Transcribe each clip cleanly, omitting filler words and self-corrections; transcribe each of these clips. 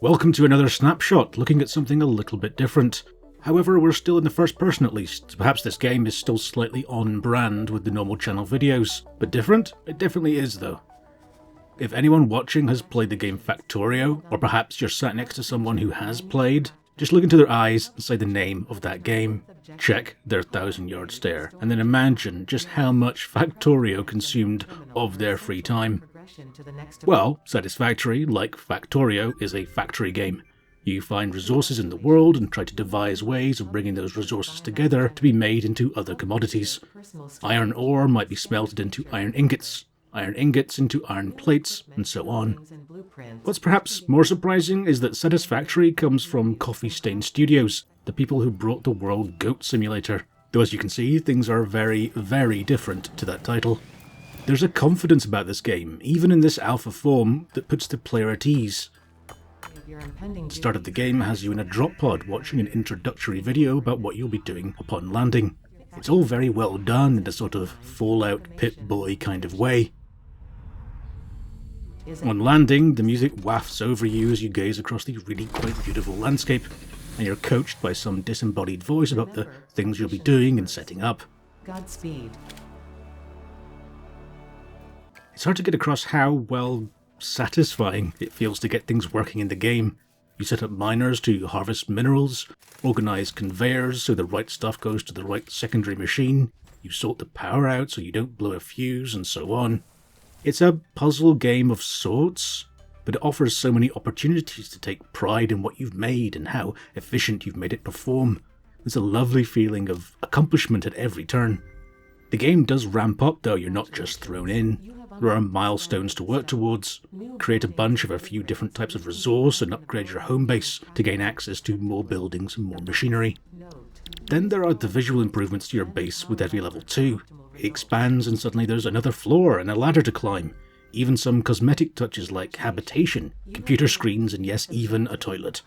Welcome to another snapshot, looking at something a little bit different. However, we're still in the first person at least, so perhaps this game is still slightly on brand with the normal channel videos. But different? It definitely is though. If anyone watching has played the game Factorio, or perhaps you're sat next to someone who has played, just look into their eyes and say the name of that game. Check their 1,000-yard stare, and then imagine just how much Factorio consumed of their free time. Well, Satisfactory, like Factorio, is a factory game. You find resources in the world and try to devise ways of bringing those resources together to be made into other commodities. Iron ore might be smelted into iron ingots into iron plates, and so on. What's perhaps more surprising is that Satisfactory comes from Coffee Stain Studios, the people who brought the world Goat Simulator. Though as you can see, things are very, very different to that title. There's a confidence about this game, even in this alpha form, that puts the player at ease. The start of the game has you in a drop pod watching an introductory video about what you'll be doing upon landing. It's all very well done in a sort of Fallout Pip-Boy kind of way. On landing, the music wafts over you as you gaze across the really quite beautiful landscape, and you're coached by some disembodied voice about the things you'll be doing and setting up. Godspeed. It's hard to get across how, well, satisfying it feels to get things working in the game. You set up miners to harvest minerals, organise conveyors so the right stuff goes to the right secondary machine, you sort the power out so you don't blow a fuse, and so on. It's a puzzle game of sorts, but it offers so many opportunities to take pride in what you've made and how efficient you've made it perform. There's a lovely feeling of accomplishment at every turn. The game does ramp up though, you're not just thrown in. There are milestones to work towards. Create a bunch of a few different types of resource and upgrade your home base to gain access to more buildings and more machinery. Then there are the visual improvements to your base with every level too. It expands and suddenly there's another floor and a ladder to climb. Even some cosmetic touches like habitation, computer screens, and yes, even a toilet.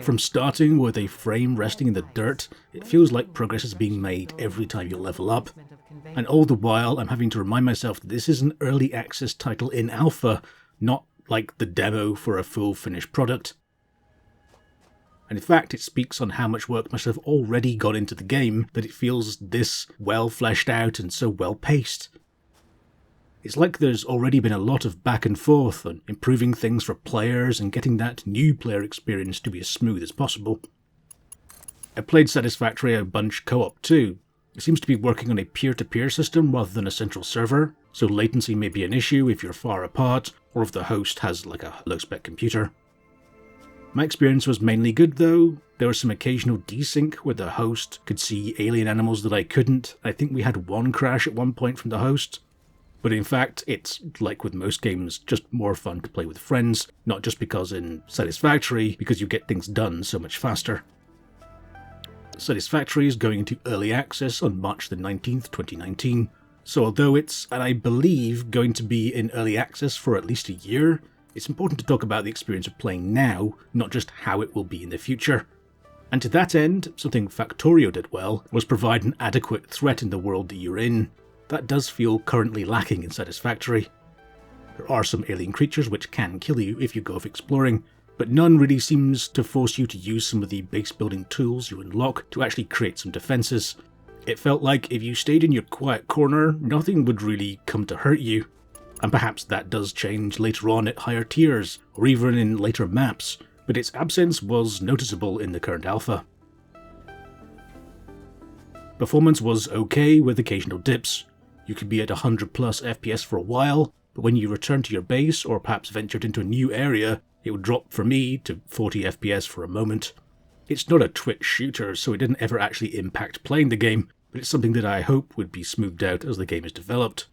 From starting with a frame resting in the dirt, it feels like progress is being made every time you level up. And all the while, I'm having to remind myself that this is an early access title in alpha, not like the demo for a full finished product. And in fact, it speaks on how much work must have already gone into the game that it feels this well fleshed out and so well paced. It's like there's already been a lot of back and forth on improving things for players and getting that new player experience to be as smooth as possible. I played Satisfactory a bunch co-op too. It seems to be working on a peer-to-peer system rather than a central server, so latency may be an issue if you're far apart, or if the host has like a low-spec computer. My experience was mainly good though. There was some occasional desync where the host could see alien animals that I couldn't. I think we had one crash at one point from the host. But in fact, it's, like with most games, just more fun to play with friends, not just because in Satisfactory, because you get things done so much faster. Satisfactory is going into early access on March the 19th, 2019, so although it's, and I believe, going to be in early access for at least a year, it's important to talk about the experience of playing now, not just how it will be in the future. And to that end, something Factorio did well was provide an adequate threat in the world that you're in. That does feel currently lacking in Satisfactory. There are some alien creatures which can kill you if you go off exploring, but none really seems to force you to use some of the base building tools you unlock to actually create some defences. It felt like if you stayed in your quiet corner, nothing would really come to hurt you. And perhaps that does change later on at higher tiers, or even in later maps, but its absence was noticeable in the current alpha. Performance was okay with occasional dips. You could be at 100 plus FPS for a while, but when you returned to your base or perhaps ventured into a new area, it would drop for me to 40 FPS for a moment. It's not a Twitch shooter, so it didn't ever actually impact playing the game, but it's something that I hope would be smoothed out as the game is developed.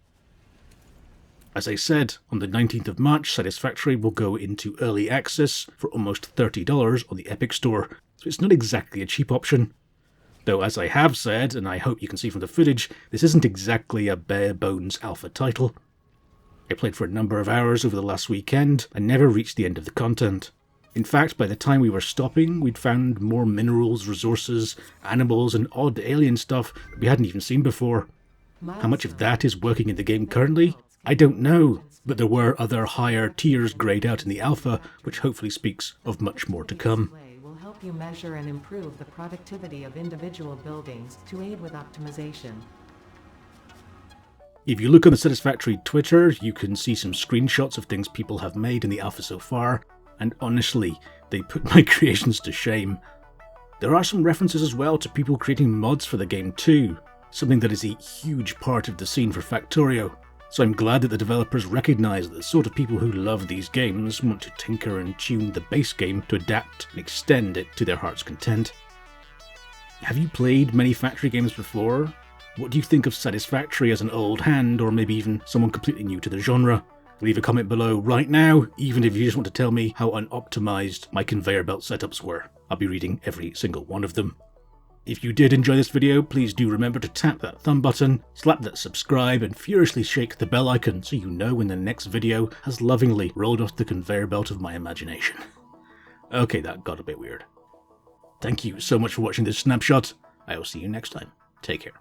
As I said, on the 19th of March, Satisfactory will go into early access for almost $30 on the Epic Store, so it's not exactly a cheap option. Though as I have said, and I hope you can see from the footage, this isn't exactly a bare-bones alpha title. I played for a number of hours over the last weekend and never reached the end of the content. In fact, by the time we were stopping, we'd found more minerals, resources, animals, and odd alien stuff that we hadn't even seen before. How much of that is working in the game currently? I don't know, but there were other higher tiers grayed out in the alpha, which hopefully speaks of much more to come. Will help you measure and improve the productivity of individual buildings to aid with optimization. If you look on the Satisfactory Twitter, you can see some screenshots of things people have made in the alpha so far, and honestly, they put my creations to shame. There are some references as well to people creating mods for the game too, something that is a huge part of the scene for Factorio. So I'm glad that the developers recognise that the sort of people who love these games want to tinker and tune the base game to adapt and extend it to their heart's content. Have you played many Factory games before? What do you think of Satisfactory as an old hand, or maybe even someone completely new to the genre? Leave a comment below right now, even if you just want to tell me how unoptimized my conveyor belt setups were. I'll be reading every single one of them. If you did enjoy this video, please do remember to tap that thumb button, slap that subscribe, and furiously shake the bell icon so you know when the next video has lovingly rolled off the conveyor belt of my imagination. Okay, that got a bit weird. Thank you so much for watching this snapshot. I will see you next time. Take care.